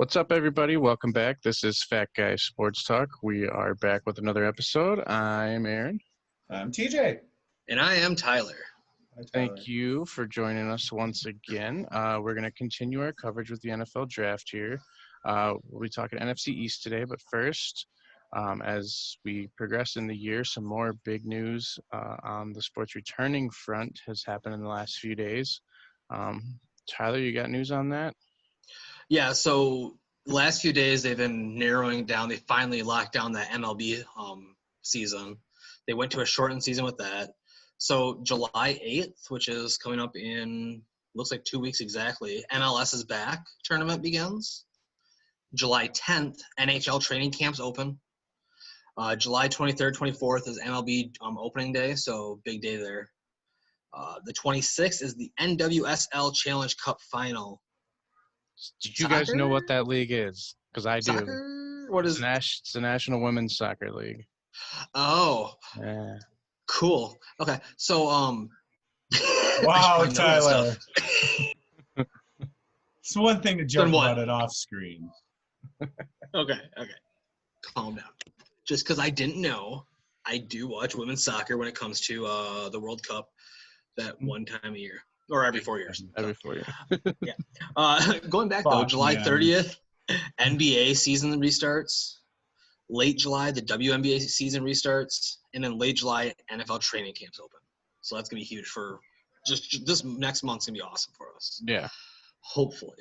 What's up, everybody? Welcome back. This is Fat Guy Sports Talk. We are back with another episode. I'm Aaron. I'm TJ. And I am Tyler. Hi, Tyler. Thank you for joining us once again. We're going to continue our coverage with the NFL draft here. We'll be talking NFC East today, but first, as we progress in the year, some more big news on the sports returning front has happened in the last few days. Tyler, you got news on that? Yeah, so last few days they've been narrowing down. They finally locked down that MLB season. They went to a shortened season with that. So July 8th, which is coming up in, looks like 2 weeks exactly, MLS is back. Tournament begins. July 10th, NHL training camps open. July 23rd, 24th is MLB opening day, so big day there. The 26th is the NWSL Challenge Cup final. Did you guys know what that league is? Because I do. Soccer? What is It's the National Women's Soccer League. Oh, Yeah. cool. Okay, so Wow, Tyler. It's one thing to joke about it off screen. Okay. Calm down. Just because I didn't know, I do watch women's soccer when it comes to the World Cup that one time a year. Or every 4 years. Every 4 years. Yeah. Going back, though, July 30th, NBA season restarts. Late July, the WNBA season restarts. And then late July, NFL training camps open. So that's going to be huge for just this next month's going to be awesome for us. Yeah. Hopefully.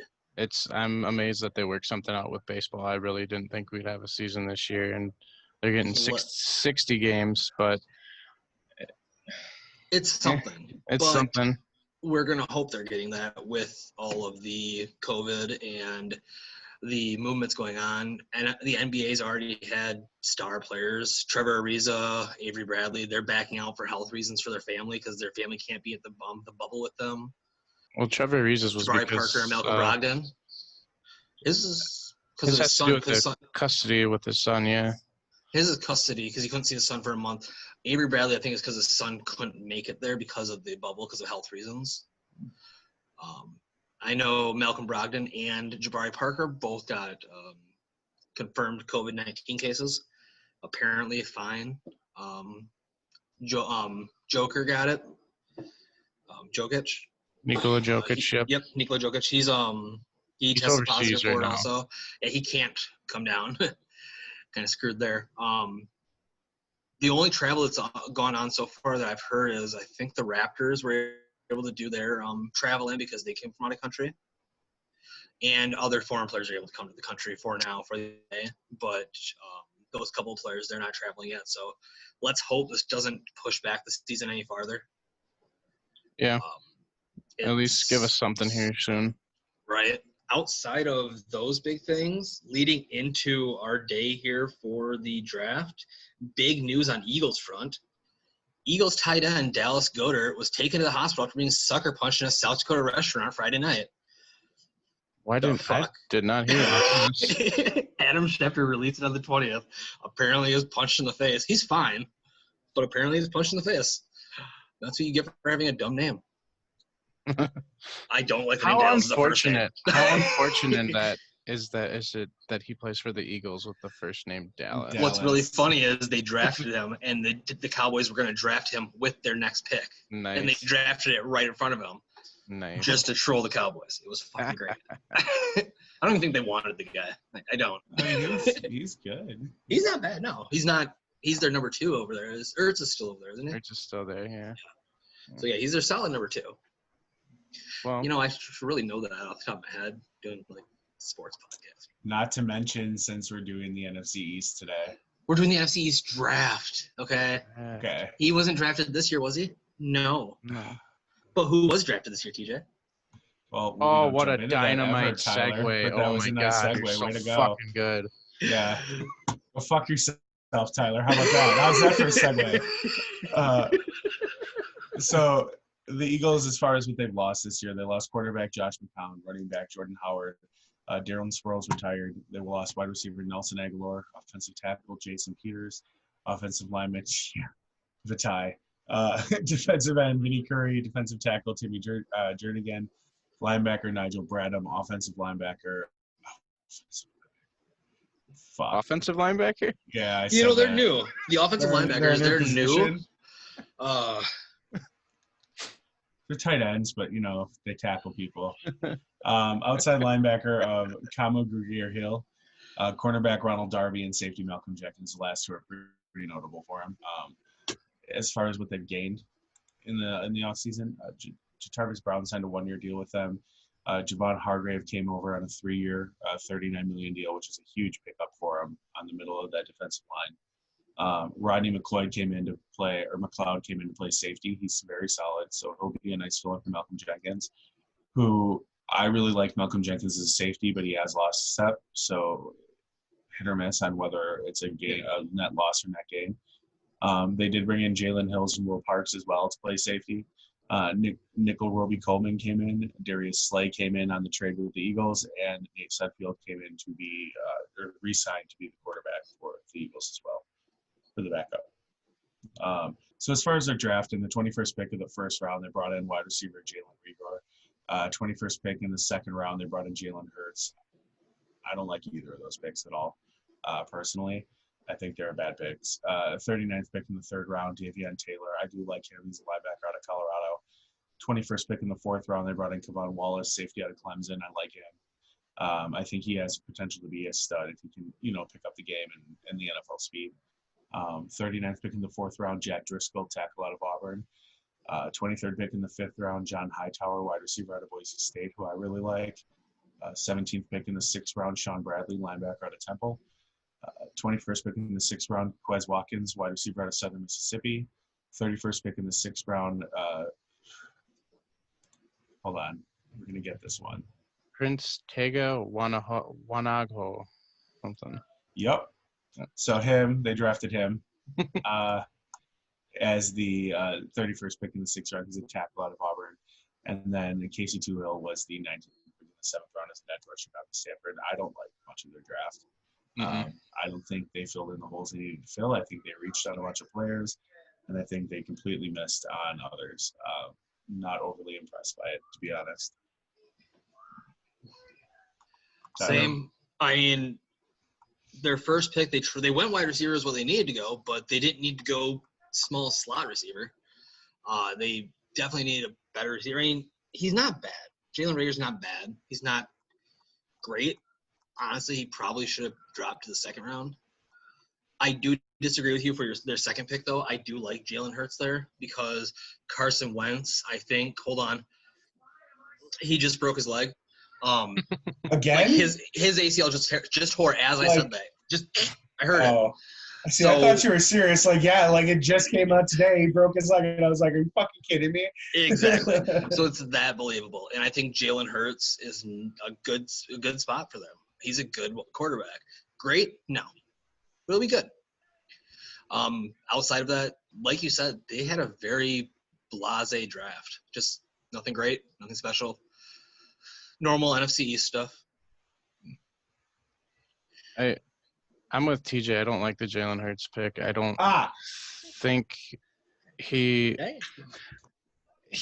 I'm amazed that they worked something out with baseball. I really didn't think we'd have a season this year. And they're getting 60 games, but it's something. It's something. We're going to hope they're getting that with all of the COVID and the movements going on. And the NBA's already had star players. Trevor Ariza, Avery Bradley, they're backing out for health reasons for their family because their family can't be at the bubble with them. Well, Trevor Ariza's was Jabari because Parker and Malcolm Brogdon. His is because his of his son. his custody with his son, yeah. His is custody because he couldn't see his son for a month. Avery Bradley, I think, is because his son couldn't make it there because of the bubble, because of health reasons. I know Malcolm Brogdon and Jabari Parker both got confirmed COVID-19 cases. Apparently fine. Joker got it. Jokic. Nikola Jokic, Yep, Nikola Jokic. He's tested positive for it also. Yeah, he can't come down. Kind of screwed there. The only travel that's gone on so far that I've heard is I think the Raptors were able to do their travel in because they came from out of country. And other foreign players are able to come to the country for the day. But those couple of players, they're not traveling yet. So let's hope this doesn't push back the season any farther. Yeah. At least give us something here soon. Right. Outside of those big things, leading into our day here for the draft, big news on Eagles front. Eagles tight end Dallas Goedert was taken to the hospital after being sucker punched in a South Dakota restaurant Friday night. I did not hear that. Adam Schefter released it on the 20th. Apparently he was punched in the face. He's fine, but apparently he was punched in the face. That's what you get for having a dumb name. I don't like the name Dallas. How unfortunate that that he plays for the Eagles with the first name Dallas. What's really funny is they drafted him, and the Cowboys were going to draft him with their next pick. Nice. And they drafted it right in front of him. Nice. Just to troll the Cowboys. It was fucking great. I don't even think they wanted the guy. I don't. I mean, he's good. He's not bad. No, he's not. He's their number 2 over there. Ertz is still over there, isn't he? Ertz is still there, yeah. So, yeah, he's their solid number 2. Well, I should really know that off the top of my head, doing like sports podcast. Not to mention, since we're doing the NFC East today. We're doing the NFC East draft, okay? Okay. He wasn't drafted this year, was he? No. But who was drafted this year, TJ? Well, what a dynamite segue. Oh, my God. You're so fucking good. Yeah. Well, fuck yourself, Tyler. How about that? How's that for a segue? So the Eagles, as far as what they've lost this year, they lost quarterback Josh McCown, running back Jordan Howard. Darren Sproles retired. They lost wide receiver Nelson Aguilar, offensive tackle Jason Peters, offensive lineman Vitae, defensive end Vinnie Curry, defensive tackle Timmy Jernigan, linebacker Nigel Bradham, offensive linebacker Fuck. Offensive linebacker? Yeah, I You know, said they're that. new. The offensive linebackers, They're they're in their new. position. They're tight ends, but they tackle people. Outside linebacker of Kamo Grugier-Hill, cornerback Ronald Darby, and safety Malcolm Jenkins. The last two are pretty notable for him. As far as what they've gained in the offseason, Jarvis Brown signed a 1-year deal with them. Javon Hargrave came over on a 3-year, $39 million deal, which is a huge pickup for him on the middle of that defensive line. Rodney McLeod came in to play safety. He's very solid, so he'll be a nice fill-up for Malcolm Jenkins, who I really like. Malcolm Jenkins as a safety, but he has lost a step, so hit or miss on whether it's a net loss or net gain. They did bring in Jalen Hills and Will Parks as well to play safety. Nickel Roby Coleman came in. Darius Slay came in on the trade with the Eagles, and Nate Sudfield came in to be re-signed to be the quarterback for the Eagles as well, for the backup. So as far as their draft, in the 21st pick of the first round, they brought in wide receiver Jalen Reagor. 21st pick in the second round, they brought in Jalen Hurts. I don't like either of those picks at all, personally. I think they're bad picks. 39th pick in the third round, Davion Taylor. I do like him. He's a linebacker out of Colorado. 21st pick in the fourth round, they brought in Kevon Wallace, safety out of Clemson. I like him. I think he has potential to be a stud if he can, pick up the game and the NFL speed. 39th pick in the fourth round, Jack Driscoll, tackle out of Auburn. 23rd pick in the fifth round, John Hightower, wide receiver out of Boise State, who I really like. 17th pick in the sixth round, Sean Bradley, linebacker out of Temple. 21st pick in the sixth round, Quez Watkins, wide receiver out of Southern Mississippi. 31st pick in the sixth round. Hold on, we're gonna get this one. Prince Tega Wanagho, something. Yep. So they drafted him as the 31st pick in the sixth round. He's a tackle out of Auburn, and then Casey Toohill was the 19th pick in the seventh round as an edge rusher out of Stanford. I don't like much of their draft. I don't think they filled in the holes they needed to fill. I think they reached out a bunch of players, and I think they completely missed on others. Not overly impressed by it, to be honest. Same. I mean, their first pick, they went wide receiver is what they needed to go, but they didn't need to go small slot receiver. They definitely needed a better receiver. I mean, he's not bad. Jalen Reagor's not bad. He's not great. Honestly, he probably should have dropped to the second round. I do disagree with you for their second pick, though. I do like Jalen Hurts there because Carson Wentz, I think, hold on, he just broke his leg. Again? Like his ACL just tore as I said that. I heard it. See, I thought you were serious. It just came out today. He broke his leg, and I was like, "Are you fucking kidding me?" Exactly. So it's that believable, and I think Jalen Hurts is a good spot for them. He's a good quarterback. Great? No, but he'll be good. Outside of that, like you said, they had a very blasé draft. Just nothing great, nothing special. Normal NFC East stuff. I'm with TJ. I don't like the Jalen Hurts pick. I don't think he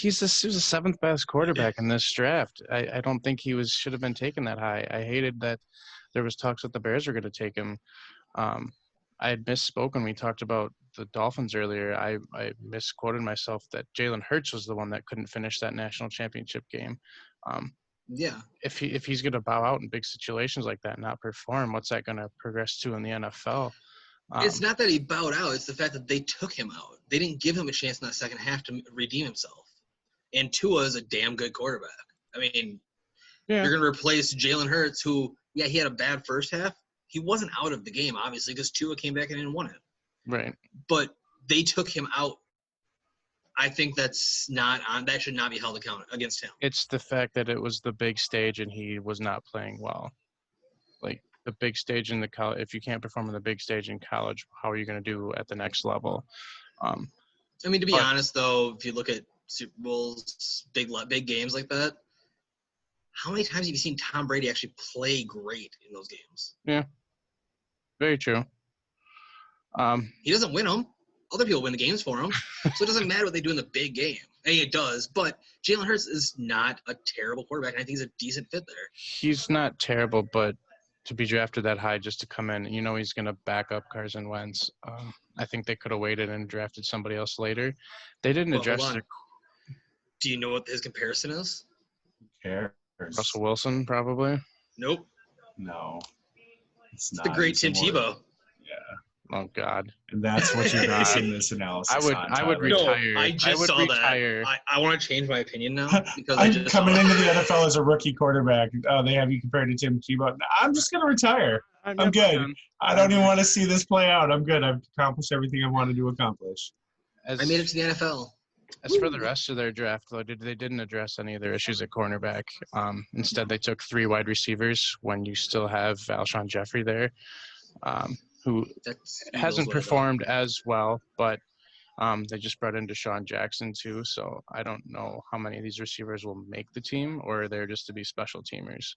was the seventh best quarterback in this draft. I don't think he should have been taken that high. I hated that there was talks that the Bears were going to take him. I had misspoken. We talked about the Dolphins earlier. I misquoted myself that Jalen Hurts was the one that couldn't finish that national championship game. Yeah. If he's going to bow out in big situations like that and not perform, what's that going to progress to in the NFL? It's not that he bowed out. It's the fact that they took him out. They didn't give him a chance in that second half to redeem himself. And Tua is a damn good quarterback. I mean, you're going to replace Jalen Hurts, who, he had a bad first half. He wasn't out of the game, obviously, because Tua came back and won it. Right. But they took him out. I think that should not be held account against him. It's the fact that it was the big stage and he was not playing well. Like the big stage in the college, if you can't perform on the big stage in college, how are you going to do at the next level? I mean, to be honest, though, if you look at Super Bowls, big games like that, how many times have you seen Tom Brady actually play great in those games? Yeah, very true. He doesn't win them. Other people win the games for him. So it doesn't matter what they do in the big game. I mean, it does, but Jalen Hurts is not a terrible quarterback, and I think he's a decent fit there. He's not terrible, but to be drafted that high just to come in. You know he's going to back up Carson Wentz. I think they could have waited and drafted somebody else later. They didn't Well, address hold on. Do you know what his comparison is? Cares. Russell Wilson, probably. Nope. No, it's It's not. the great It's Tim more- Tebow. Yeah, Oh, God. and that's what you're basing this analysis I would on. retire. No, I just saw retire. that. I want to change my opinion now because I'm I just saw coming into the that. NFL as a rookie quarterback. They have you compared to Tim Tebow. I'm just going to retire. I'm good. I don't even want to see this play out. I'm good. I've accomplished everything I wanted to accomplish. I made it to the NFL. As for the rest of their draft, though, they didn't address any of their issues at cornerback. Instead, they took 3 wide receivers when you still have Alshon Jeffrey there, who That's hasn't Eagles way, though. performed as well, but they just brought in Deshaun Jackson, too. So I don't know how many of these receivers will make the team or they're just to be special teamers.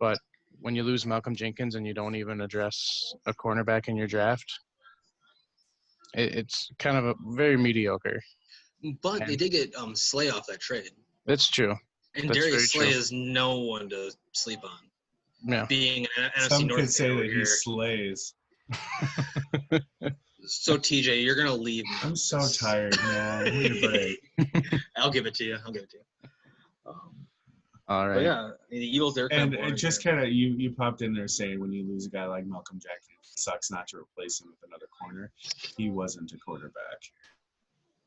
But when you lose Malcolm Jenkins and you don't even address a cornerback in your draft, it's kind of a very mediocre. But they did get Slay off that trade. That's true. And That's very Darius Slay true. is no one to sleep on. Yeah. Being an NFC Some North could say fan over that he here. slays. So TJ, you're gonna leave me. I'm so tired, man. I need a break. I'll give it to you. All right. But yeah, the Eagles, they're kind And of it boring just here. kind of you popped in there saying when you lose a guy like Malcolm Jackson, it sucks not to replace him with another corner. He wasn't a quarterback.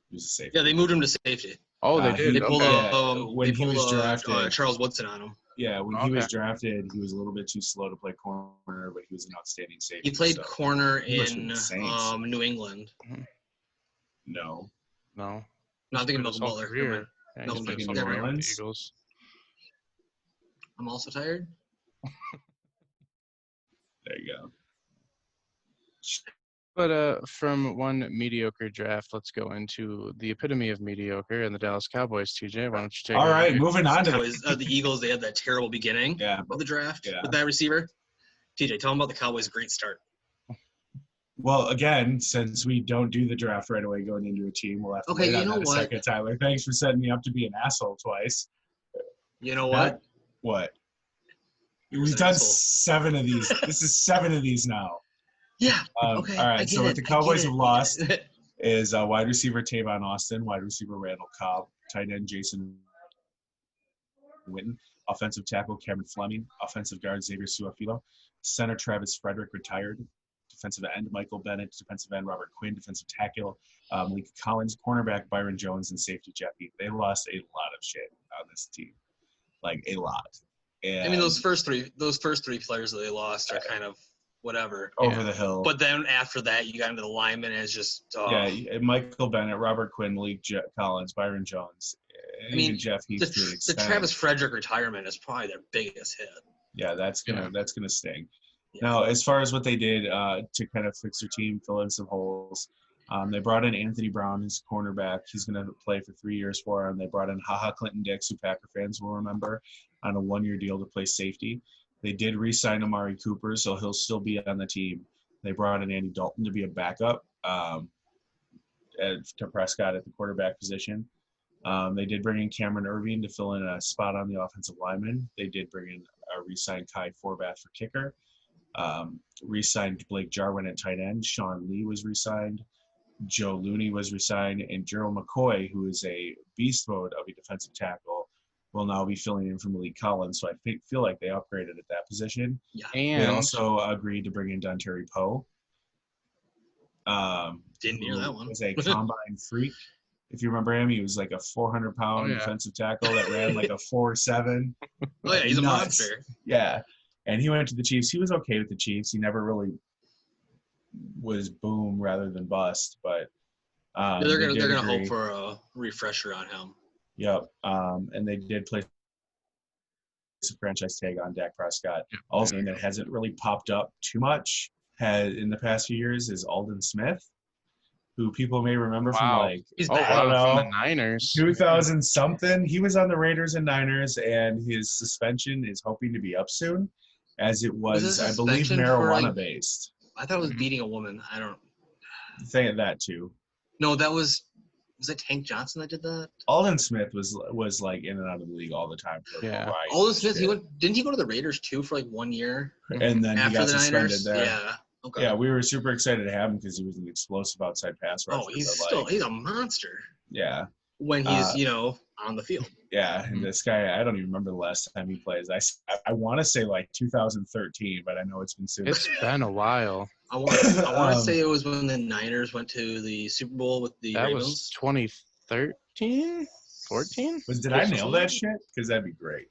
He was a safety. Yeah, they moved him to safety. Oh, they did. They pulled Okay. when he was drafted. Charles Woodson on him. Yeah, when he was Okay. drafted, he was a little bit too slow to play corner, but he was an outstanding safety. He played so- corner he must have in been the Saints. New England. No. No. No, I'm thinking His Malcolm whole Butler. career. Never mind. Yeah, No, he's played his New whole career with Orleans. the Eagles. I'm also tired. There you go. But from one mediocre draft, let's go into the epitome of mediocre and the Dallas Cowboys. TJ, why don't you take All it right, away? moving on to Cowboys, the Eagles, they had that terrible beginning yeah. of the draft Yeah. with that receiver. TJ, tell them about the Cowboys' great start. Well, again, since we don't do the draft right away going into a team, we'll have to Okay, wait you on know that a what? second, Tyler. Thanks for setting me up to be an asshole twice. You know what? What? You're We've an done asshole. 7 of these. This is 7 of these now. Yeah. All Okay. right. I get So what it, the I get Cowboys it, have I lost get it. is wide receiver Tavon Austin, wide receiver Randall Cobb, tight end Jason Witten, offensive tackle Cameron Fleming, offensive guard Xavier Suafilo, center Travis Frederick retired, defensive end Michael Bennett, defensive end Robert Quinn, defensive tackle Malik Collins, cornerback Byron Jones, and safety Jeff Heath. They lost a lot of shit on this team, like a lot. And I mean, those first three players that they lost are kind of whatever. over the hill. But then after that, you got into the linemen, and it's just yeah, Michael Bennett, Robert Quinn, Malik Collins, Byron Jones, and I mean, even Jeff Heath to an the extent. Travis Frederick retirement is probably their biggest hit. Yeah, that's gonna sting. Yeah. Now, as far as what they did to kind of fix their team, fill in some holes, they brought in Anthony Brown as cornerback. He's going to play for 3 years for him. They brought in HaHa Clinton Dix, who Packer fans will remember, on a 1-year deal to play safety. They did re-sign Amari Cooper, so he'll still be on the team. They brought in Andy Dalton to be a backup to Prescott at the quarterback position. They did bring in Cameron Irving to fill in a spot on the offensive lineman. They did bring in re-signed Kai Forbath for kicker. Re-signed Blake Jarwin at tight end. Sean Lee was re-signed. Joe Looney was re-signed. And Gerald McCoy, who is a beast mode of a defensive tackle, will now be filling in for Malik Collins. So I feel like they upgraded at that position. Yeah. They And also agreed to bring in Dontari Poe. Didn't hear that one. Was a combine freak. If you remember him, he was like a 400-pound defensive tackle that ran like a 4.7. Oh yeah, he's a Nuts. monster. Yeah. And he went to the Chiefs. He was okay with the Chiefs. He never really was boom rather than bust. But Yeah, they're they gonna did hope agree. for a refresher on him. Yep. And they did place a franchise tag on Dak Prescott. Also, that hasn't really popped up too much in the past few years is Aldon Smith, who people may remember from Wow. like He's oh, back. I don't wow, from know. the Niners. 2000 something. He was on the Raiders and Niners, and his suspension is hoping to be up soon, as it Was was, his I believe, suspension for, marijuana like- based. I thought it was beating a woman. I don't. Saying that too. No, that was Was it Tank Johnson that did that? Alden Smith was like in and out of the league all the time. Yeah. Alden Smith, didn't he go to the Raiders too for like 1 year? And then he After got the suspended Niners? there. Yeah. Okay. Yeah, we were super excited to have him because he was an explosive outside pass rusher. Oh, he's a monster Yeah. when he's on the field. Yeah, and this guy, I don't even remember the last time he plays. I want to say like 2013, but I know it's been soon. It's been a while. I want to say it was when the Niners went to the Super Bowl with the That Ravens. was 2013, 14. Did I nail that shit? Because that'd be great.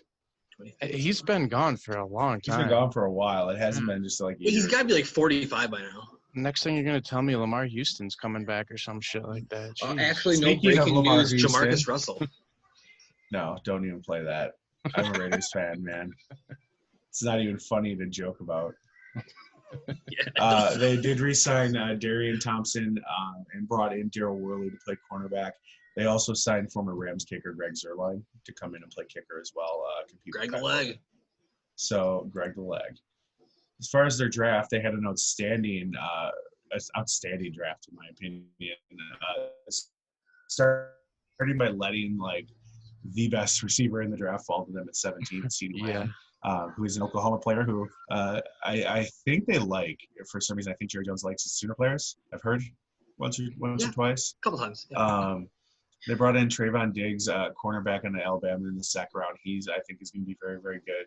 He's been gone for a long He's time. been gone for a while. It hasn't been just like. He's got to be like 45 by now. Next thing you're gonna tell me, Lamar Houston's coming back or some shit like that. Actually, no Speaking of breaking Lamar news. Houston. Jamarcus Russell. No, don't even play that. I'm a Raiders fan, man. It's not even funny to joke about. They did re-sign Darian Thompson and brought in Daryl Worley to play cornerback. They also signed former Rams kicker Greg Zuerlein to come in and play kicker as well. Greg the Leg. So Greg the Leg. As far as their draft, they had an outstanding draft in my opinion. Starting by letting like the best receiver in the draft fall to them at 17, CeeDee Lamb, who is an Oklahoma player who I think they like. For some reason, I think Jerry Jones likes his Sooner players. I've heard once or twice. A couple times. Yeah. They brought in Trayvon Diggs, cornerback on Alabama in the second round. I think is going to be very, very good.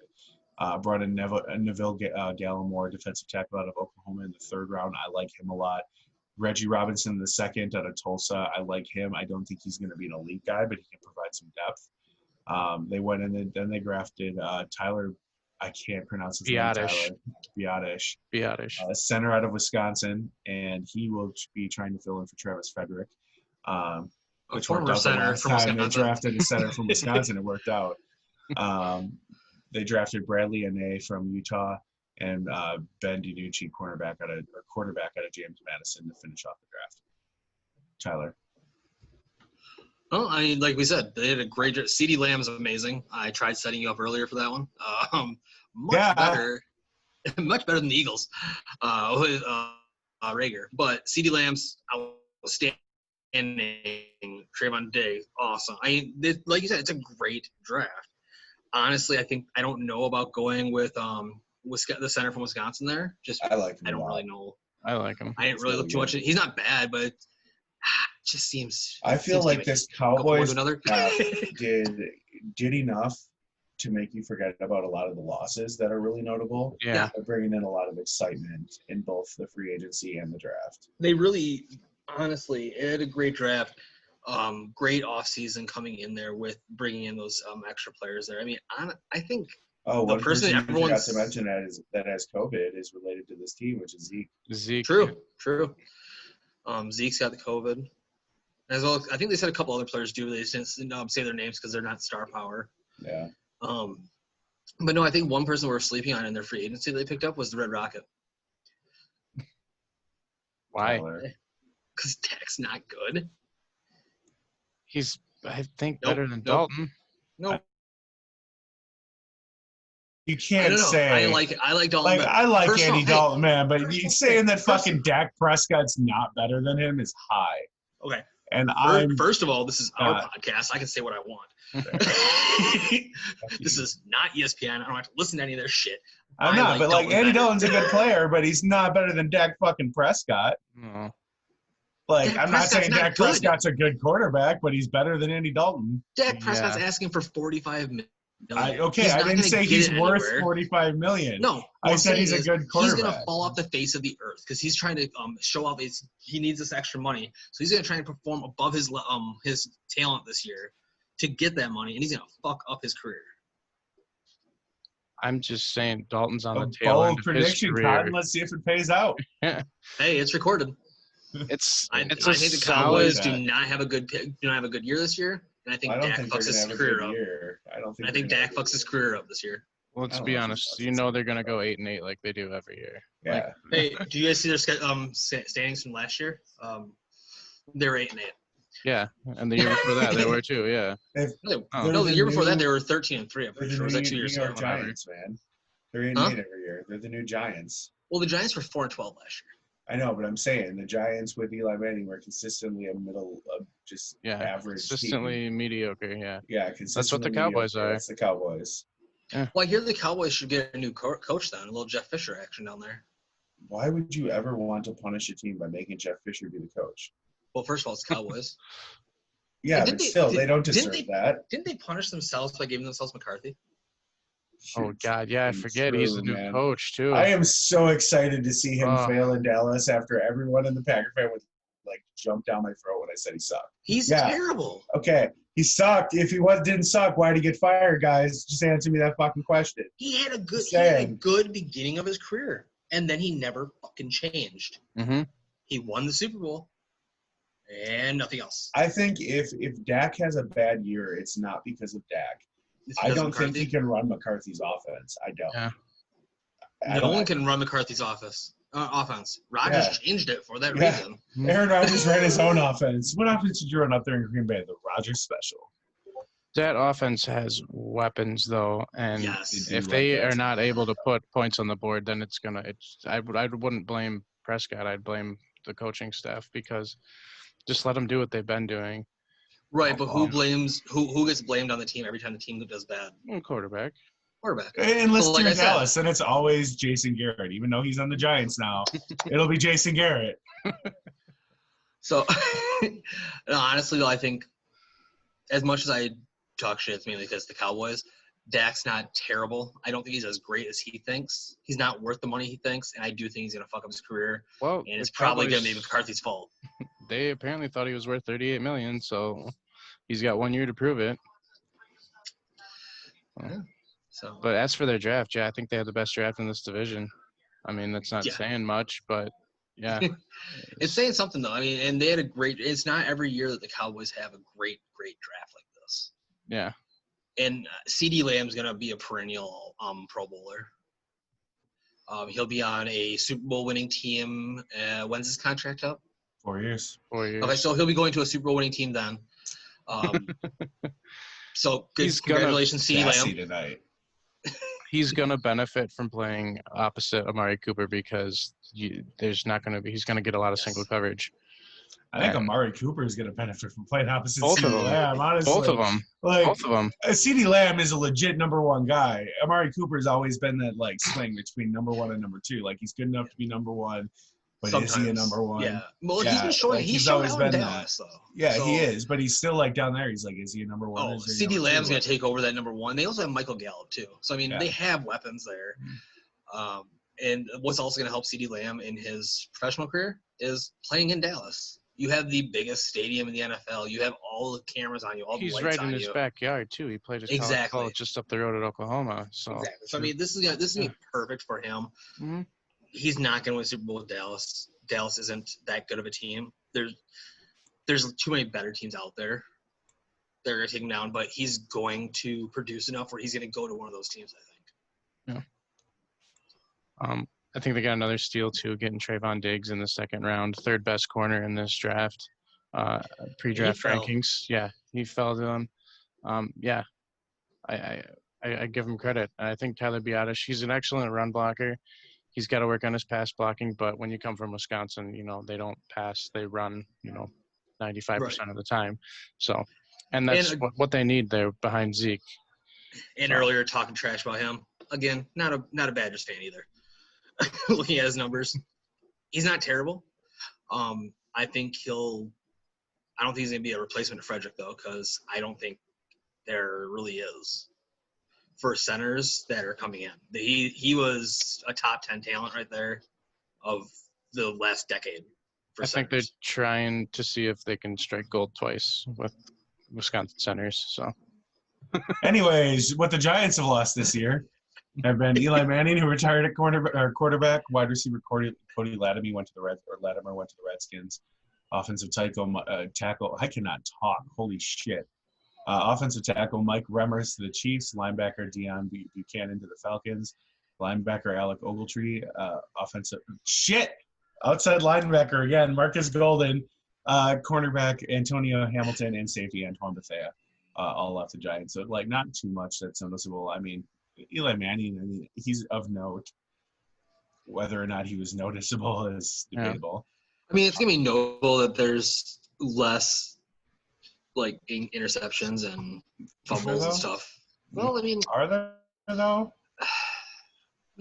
Brought in Neville Gallimore, defensive tackle out of Oklahoma in the third round. I like him a lot. Reggie Robinson in the second out of Tulsa. I like him. I don't think he's going to be an elite guy, but he can provide some depth. They went in and then they drafted Tyler. I can't pronounce his name. Biotish. Center out of Wisconsin, and he will be trying to fill in for Travis Frederick. Which worked out the last time they drafted a center from Wisconsin. It worked out. They drafted Bradley Anae from Utah and Ben DiNucci, quarterback out of James Madison to finish off the draft. Tyler. Well, I mean, like we said, they had a great draft. CeeDee Lamb's amazing. I tried setting you up earlier for that one. Much better than the Eagles with Rager. But CeeDee Lamb's outstanding. Trayvon Diggs, awesome. I mean, like you said, it's a great draft. Honestly, I don't know about going with the center from Wisconsin there. I like him. I don't really know. I like him. I didn't really look too much. He's not bad, but it just seems. I feel like this Cowboys did enough to make you forget about a lot of the losses that are really notable. Yeah. By bringing in a lot of excitement in both the free agency and the draft. They really, honestly, it had a great draft. Great offseason coming in there with bringing in those extra players there. I mean, I think one person you forgot to mention that has COVID is related to this team, which is Zeke. True. Zeke's got the COVID. As well, I think they said a couple other players do. They didn't say their names because they're not star power. Yeah. But no, I think one person we were sleeping on in their free agency they picked up was the Red Rocket. Why? Because Dak's not good. He's, I think, better than Dalton. No. You can't say. I like Dalton. I like Andy Dalton, man, but you saying that fucking Dak Prescott's not better than him is high. Okay. And first of all, this is our podcast. I can say what I want. This is not ESPN. I don't have to listen to any of their shit. I'm not, but like Andy Dalton's a good player, but he's not better than Dak fucking Prescott. No. Like, I'm not saying Dak Prescott's a good quarterback, but he's better than Andy Dalton. Dak Prescott's asking for $45 million. I didn't say he's worth $45 million. No, I said he's a good quarterback. He's gonna fall off the face of the earth because he's trying to show off he needs this extra money, so he's gonna try and perform above his talent this year to get that money, and he's gonna fuck up his career. I'm just saying Dalton's on the tail end of prediction, his career. Cotton. Let's see if it pays out. Hey, it's recorded. I think the Cowboys do not have a good year this year, and I think Dak fucks his career up. I think Dak fucks his career up this year. Well, let's be honest. You know they're gonna go 8-8 like they do every year. Yeah. Hey, do you guys see their standings from last year? They were 8-8. Yeah, and the year before that they were too. Yeah. No, the year before that they were 13-3. I'm pretty sure it was like 2 years ago. Giants, man. They're 8-8 every year. They're the new Giants. Well, the Giants were 4-12 last year. I know, but I'm saying the Giants with Eli Manning were consistently a middle of just average team. Consistently mediocre, yeah. Yeah, That's what consistently the Cowboys mediocre. are. That's the Cowboys. Well, I hear the Cowboys should get a new coach then, a little Jeff Fisher action down there. Why would you ever want to punish a team by making Jeff Fisher be the coach? Well, first of all, it's Cowboys. Yeah, but still, they don't deserve that. Didn't they punish themselves by giving themselves McCarthy? Oh, God, yeah, I forget. He's the new coach, too. I am so excited to see him fail in Dallas after everyone in the Packer fan would, jump down my throat when I said he sucked. He's terrible. Okay, he sucked. If he didn't suck, why did he get fired, guys? Just answer me that fucking question. He had a good beginning of his career, and then he never fucking changed. Mm-hmm. He won the Super Bowl, and nothing else. I think if Dak has a bad year, it's not because of Dak. I don't think he can run McCarthy's offense. I don't. Yeah. No one can run McCarthy's offense. Rodgers changed it for that reason. Aaron Rodgers ran his own offense. What offense did you run up there in Green Bay? The Rodgers special. That offense has weapons, though, and if they are not able to put points on the board, then I wouldn't blame Prescott. I'd blame the coaching staff because just let them do what they've been doing. Right, but who gets blamed on the team every time the team does bad? Quarterback. Unless you're in Dallas, then it's always Jason Garrett. Even though he's on the Giants now, it'll be Jason Garrett. So, honestly, though, I think as much as I talk shit, it's mainly because the Cowboys, Dak's not terrible. I don't think he's as great as he thinks. He's not worth the money he thinks, and I do think he's going to fuck up his career. Well, and it's probably going to be McCarthy's fault. They apparently thought he was worth $38 million, so he's got 1 year to prove it. Yeah. But as for their draft, I think they had the best draft in this division. I mean, that's not saying much, but yeah. It's saying something, though. I mean, and they had it's not every year that the Cowboys have a great draft like this. Yeah. And CeeDee Lamb's going to be a perennial Pro Bowler. He'll be on a Super Bowl winning team. When's his contract up? 4 years. 4 years. Okay, so he'll be going to a Super Bowl winning team then. So congratulations, CeeDee Lamb. Tonight. He's going to benefit from playing opposite Amari Cooper because he's going to get a lot of single coverage. I think Amari Cooper is going to benefit from playing opposite both CeeDee Lamb, honestly. Both of them. Both of them. CeeDee Lamb is a legit number one guy. Amari Cooper's always been that swing between number one and number two. He's good enough to be number one, but sometimes. Is he a number one? Yeah. Well, he's been showing. He's always been Dallas, though. Yeah, so, he is, but he's still down there. He's is he a number one? Oh, CeeDee Lamb's going to take over that number one. They also have Michael Gallup too. So I mean, they have weapons there. And what's also going to help CeeDee Lamb in his professional career is playing in Dallas. You have the biggest stadium in the NFL. You have all the cameras on you, all the lights on you. He's right in his backyard too. He played his college just up the road at Oklahoma. So exactly. So I mean, this is gonna be perfect for him. Mm-hmm. He's not going to win Super Bowl with Dallas. Dallas isn't that good of a team. There's too many better teams out there. They're going to take him down, but he's going to produce enough where he's going to go to one of those teams, I think. Yeah. I think they got another steal, too, getting Trayvon Diggs in the second round. Third best corner in this draft. Pre-draft rankings. Yeah, he fell to them. I give him credit. I think Tyler Biadasz, he's an excellent run blocker. He's got to work on his pass blocking, but when you come from Wisconsin, they don't pass. They run, 95% of the time. So, and that's what they need there behind Zeke. And earlier talking trash about him. Again, not a Badgers fan either. Looking at his numbers, he's not terrible. I don't think he's going to be a replacement for Frederick, though, because I don't think there really is for centers that are coming in. He was a top 10 talent right there of the last decade. I think they're trying to see if they can strike gold twice with Wisconsin centers. So, anyways, what the Giants have lost this year have been Eli Manning, who retired at quarterback, wide receiver Cody Latimer went to the Redskins, offensive tackle. I cannot talk. Holy shit. Offensive tackle Mike Remmers to the Chiefs, linebacker Deion Buchanan to the Falcons, linebacker Alec Ogletree, outside linebacker again Marcus Golden, cornerback Antonio Hamilton, and safety Antoine Bethea, all left the Giants. So not too much that's noticeable. I mean, Eli Manning, he's of note. whether or not he was noticeable is debatable. I mean, it's gonna be notable that there's less like interceptions and fumbles and stuff. Well, I mean, are there though?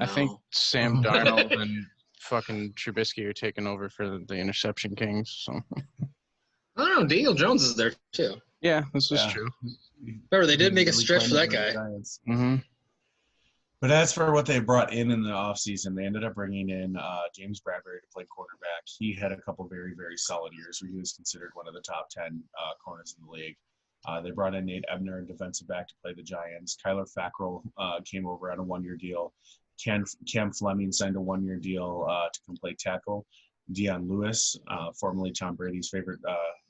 I think no. Sam Darnold and fucking Trubisky are taking over for the interception kings. So I don't know. Daniel Jones is there too. yeah, this is true. Remember, they did make a Really stretch for that playing guy. the Giants. Mm-hmm. But as for what they brought in the offseason, they ended up bringing in James Bradbury to play quarterback. He had a couple very, very solid years where he was considered one of the top 10 corners in the league. They brought in Nate Ebner, defensive back, to play the Giants. Kyler Fackrell came over on a one-year deal. Cam Fleming signed a one-year deal to come play tackle. Deion Lewis, formerly Tom Brady's favorite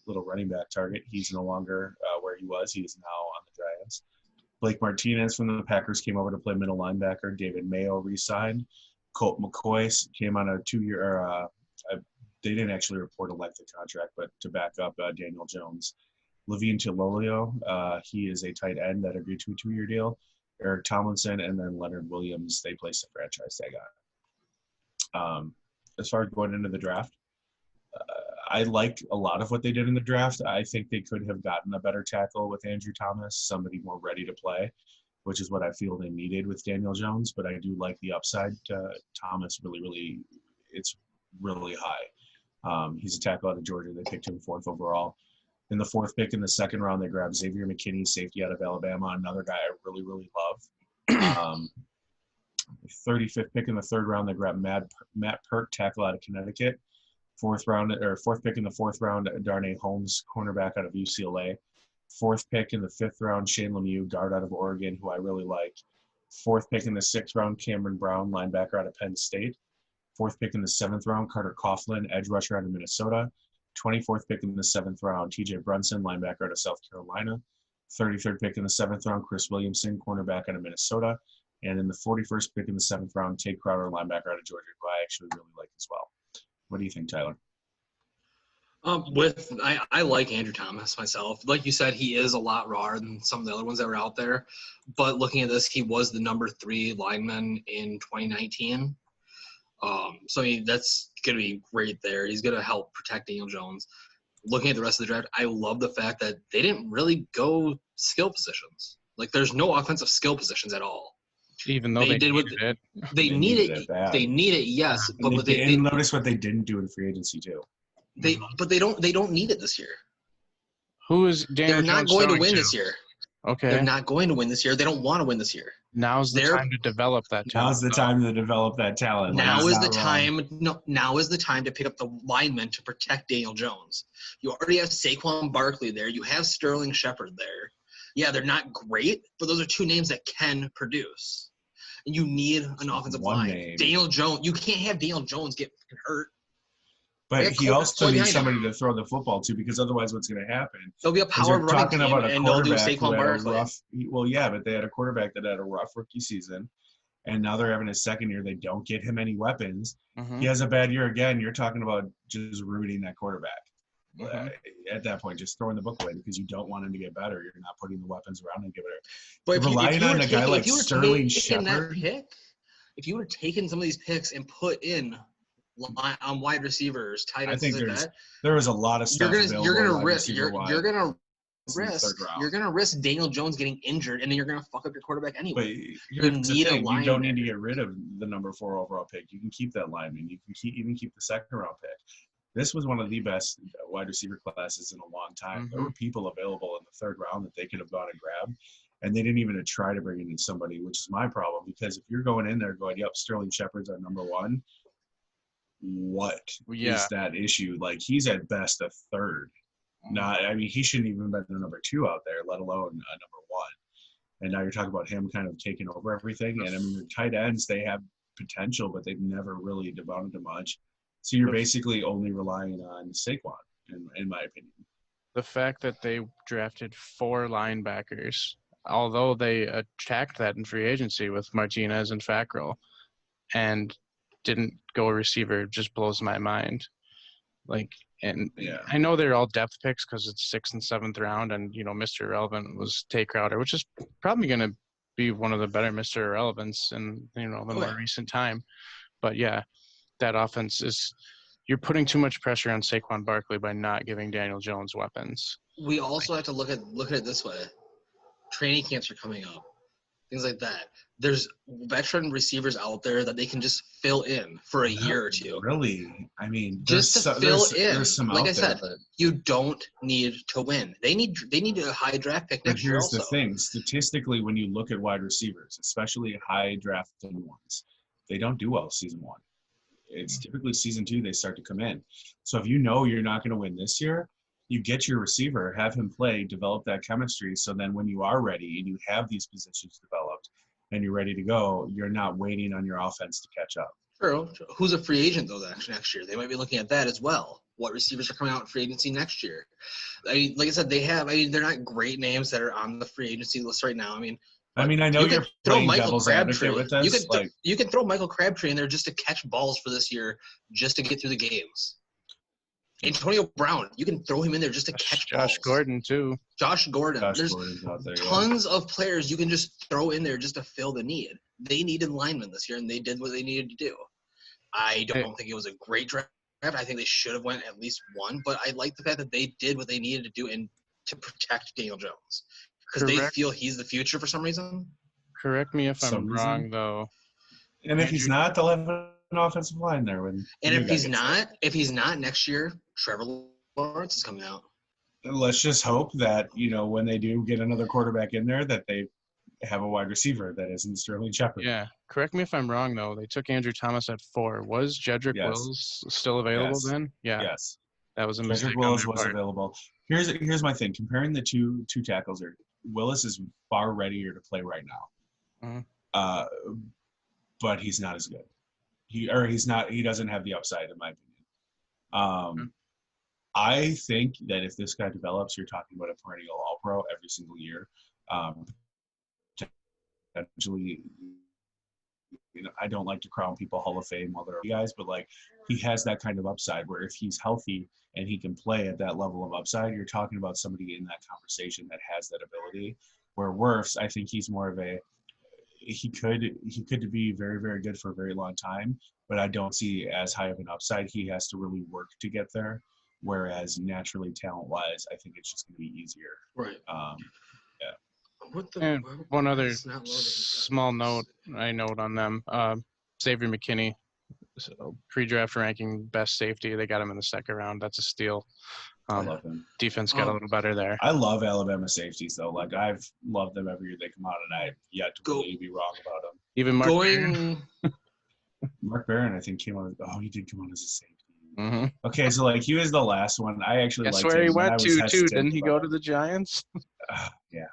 little running back target, he's no longer where he was. He is now on the Giants. Blake Martinez from the Packers came over to play middle linebacker. David Mayo re-signed. Colt McCoy came on a 2-year they didn't actually report a length of contract, but to back up Daniel Jones. Levine Tilolio, he is a tight end that agreed to a 2-year deal. Eric Tomlinson, and then Leonard Williams, they placed a franchise tag on. As far as going into the draft, I liked a lot of what they did in the draft. I think they could have gotten a better tackle with Andrew Thomas, somebody more ready to play, which is what I feel they needed with Daniel Jones. But I do like the upside. Thomas really, it's really high. He's a tackle out of Georgia. They picked him 4th overall. In the 4th pick in the 2nd round, they grabbed Xavier McKinney, safety out of Alabama, another guy I really love. 35th pick in the 3rd round, they grabbed Matt Perk, tackle out of Connecticut. 4th pick in the 4th round, Darnay Holmes, cornerback out of UCLA. 4th pick in the 5th round, Shane Lemieux, guard out of Oregon, who I really like. 4th pick in the 6th round, Cameron Brown, linebacker out of Penn State. 4th pick in the 7th round, Carter Coughlin, edge rusher out of Minnesota. 24th pick in the 7th round, TJ Brunson, linebacker out of South Carolina. 33rd pick in the 7th round, Chris Williamson, cornerback out of Minnesota. And in the 41st pick in the 7th round, Tate Crowder, linebacker out of Georgia, who I actually really like as well. What do you think, Tyler? I like Andrew Thomas myself. Like you said, he is a lot rawer than some of the other ones that were out there. But looking at this, he was the number 3 lineman in 2019. So I mean, that's going to be great there. He's going to help protect Daniel Jones. Looking at the rest of the draft, I love the fact that they didn't really go skill positions. Like, there's no offensive skill positions at all. Even though they needed it. They need it. They need it, yes. But they notice what they didn't do in free agency too. They don't need it this year. Who is Daniel They're not Jones going to throwing win to? this year. Okay. They're not going to win this year. They don't want to win this year. Now's the time to develop that talent. Now's the time to develop that talent. Now is the time. No, now is the time to pick up the linemen to protect Daniel Jones. You already have Saquon Barkley there. You have Sterling Shepard there. Yeah, they're not great, but those are 2 names that can produce. And you need an offensive line. Name. Daniel Jones. You can't have Daniel Jones get hurt. But he also needs somebody to throw the football to, because otherwise what's going to happen? There'll be a power running team, and they'll do Saquon Barkley. Well, yeah, but they had a quarterback that had a rough rookie season, and now they're having his 2nd year. They don't get him any weapons. Mm-hmm. He has a bad year again. You're talking about just ruining that quarterback. Mm-hmm. At that point, just throwing the book away because you don't want him to get better. You're not putting the weapons around and give it. But relying on a guy like Sterling Shepard. If you would have taken some of these picks and put in on wide receivers, tight ends, like that, there was a lot of stuff. You're gonna risk Daniel Jones getting injured, and then you're gonna fuck up your quarterback anyway. But you don't need to get rid of the number 4 overall pick. You can keep that lineman. You can even keep the 2nd round pick. This was one of the best wide receiver classes in a long time. Mm-hmm. There were people available in the 3rd round that they could have gone and grabbed, and they didn't even try to bring in somebody, which is my problem. Because if you're going in there going, "Yep, Sterling Shepard's our number 1," what is that issue? Like, he's at best a 3rd. He shouldn't even been the number 2 out there, let alone a number 1. And now you're talking about him kind of taking over everything. And I mean, the tight ends, they have potential, but they've never really devoted to much. So you're basically only relying on Saquon, in my opinion. The fact that they drafted 4 linebackers, although they attacked that in free agency with Martinez and Fackrell, and didn't go a receiver, just blows my mind. Like, and I know they're all depth picks because it's 6th and 7th round, and Mr. Irrelevant was Tate Crowder, which is probably going to be one of the better Mr. Irrelevants in the more recent time. But yeah, that offense is you're putting too much pressure on Saquon Barkley by not giving Daniel Jones weapons. We also have to look at it this way. Training camps are coming up. Things like that. There's veteran receivers out there that they can just fill in for a year or two. Really? I mean, Just to fill in. There's some like out I said, there, but you don't need to win. They need a high draft pick next year here's also. the thing. Statistically, when you look at wide receivers, especially high drafted ones, they don't do well season one. It's typically season two they start to come in. So if you know you're not going to win this year, you get your receiver, have him play, develop that chemistry. So then when you are ready and you have these positions developed and you're ready to go, you're not waiting on your offense to catch up. True. Who's a free agent, though, next year? They might be looking at that as well. What receivers are coming out in free agency next year? I mean, like I said, they're not great names that are on the free agency list right now. I know you're playing devil's advocate with this. You can throw Michael Crabtree in there just to catch balls for this year, just to get through the games. Antonio Brown, you can throw him in there just to catch balls. Josh Gordon, too. Josh Gordon. There's Gordon's out there, tons of players you can just throw in there just to fill the need. They needed linemen this year, and they did what they needed to do. I don't think it was a great draft. I think they should have went at least one, but I like the fact that they did what they needed to do and to protect Daniel Jones because they feel he's the future for some reason. Correct me if I'm wrong, though. And if he's not, they'll have an offensive line there. And if he's not next year, Trevor Lawrence is coming out. Let's just hope that, when they do get another quarterback in there, that they have a wide receiver that isn't Sterling Shepard. Yeah. Correct me if I'm wrong, though. They took Andrew Thomas at 4. Was Jedrick Wills still available then? Yeah. Yes. That was a mistake. Jedrick Wills was available. Here's my thing. Comparing the two tackles, Willis is far readier to play right now. Mm-hmm. But he's not as good. He doesn't have the upside, in my opinion. I think that if this guy develops, you're talking about a perennial All-Pro every single year. Potentially, I don't like to crown people Hall of Fame while they're guys, but he has that kind of upside where if he's healthy and he can play at that level of upside, you're talking about somebody in that conversation that has that ability. Where Wirfs, I think he's more of he could be very, very good for a very long time, but I don't see as high of an upside. He has to really work to get there. Whereas naturally, talent-wise, I think it's just going to be easier. Right. And one other small note on them, Xavier McKinney, pre-draft ranking best safety. They got him in the second round. That's a steal. I love him. Defense got a little better there. I love Alabama safeties, though. I've loved them every year they come out, and I've yet to really be wrong about them. Even Mark Barron. Mark Barron, I think, came out. Oh, he did come out as a safety. Mm-hmm. Okay, so he was the last one. I actually liked him. That's where he went to, too. Didn't he go to the Giants? Yeah.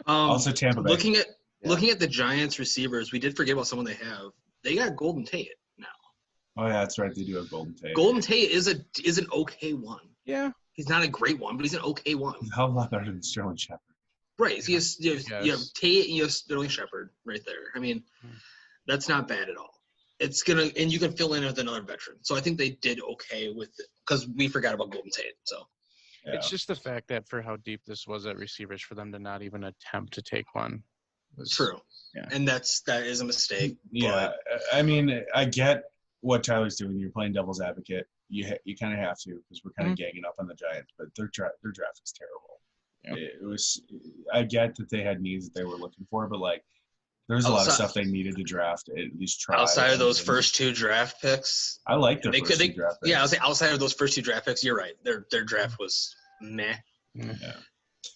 Also, Tampa Bay. Looking at the Giants receivers, we did forget about someone they have. They got Golden Tate now. Oh yeah, that's right. They do have Golden Tate. Golden Tate is an okay one. Yeah. He's not a great one, but he's an okay one. He's a hell of a lot better than Sterling Shepard. Right. So you have Tate and you have Sterling Shepard right there. That's not bad at all. It's and you can fill in with another veteran. So I think they did okay with it because we forgot about Golden Tate. So. Yeah. It's just the fact that for how deep this was at receivers, for them to not even attempt to take one was true. Yeah. And that is a mistake. Yeah. I get what Tyler's doing. You're playing devil's advocate. You kind of have to because we're kind of ganging up on the Giants, but their draft is terrible. Yeah. It was. I get that they had needs that they were looking for, but there's a lot of stuff they needed to draft, at least try. Outside of those first two draft picks. I like their first two draft picks. Yeah, I was saying outside of those first two draft picks, you're right. Their draft was meh. Yeah.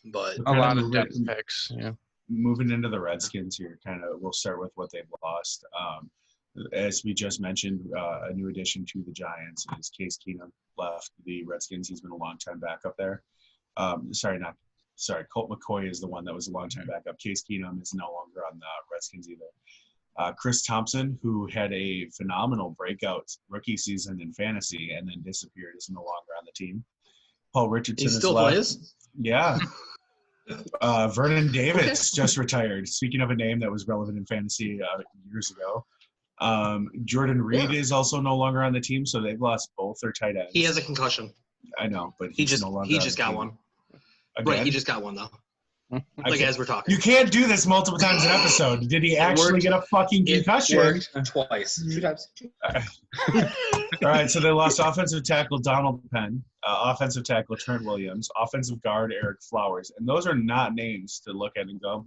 But a lot of depth picks, yeah. Moving into the Redskins here, we'll start with what they've lost. As we just mentioned, a new addition to the Giants is Case Keenum left the Redskins. He's been a long-time backup there. Colt McCoy is the one that was a long-time backup. Case Keenum is no longer on the Redskins either. Chris Thompson, who had a phenomenal breakout rookie season in fantasy and then disappeared, is no longer on the team. Paul Richardson is still left. Plays? Yeah. Vernon Davis just retired. Speaking of a name that was relevant in fantasy years ago. Jordan Reed is also no longer on the team, so they've lost both their tight ends. He has a concussion. I know, but he just no longer got one. Again? Right, he just got one though. Like as we're talking. You can't do this multiple times an episode. Did he actually get a fucking concussion? It worked twice. 2 times. All right, so they lost offensive tackle Donald Penn, offensive tackle Trent Williams, offensive guard Eric Flowers, and those are not names to look at and go,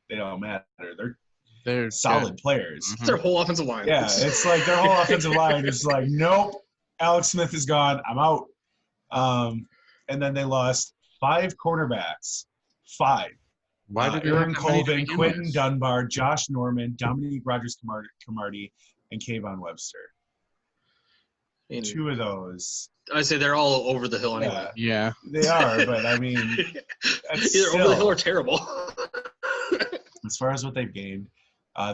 they don't matter. They're solid players. It's their whole offensive line. Yeah, it's like their whole offensive line is like, nope, Alex Smith is gone. I'm out. And then they lost 5 cornerbacks. 5. Why did Aaron Colvin, Quentin Dunbar, Josh Norman, Dominique Rogers-Cromartie, and Kayvon Webster. 2 of those. I say they're all over the hill anyway. Yeah. They are, but I mean, either over the hill or terrible. As far as what they've gained,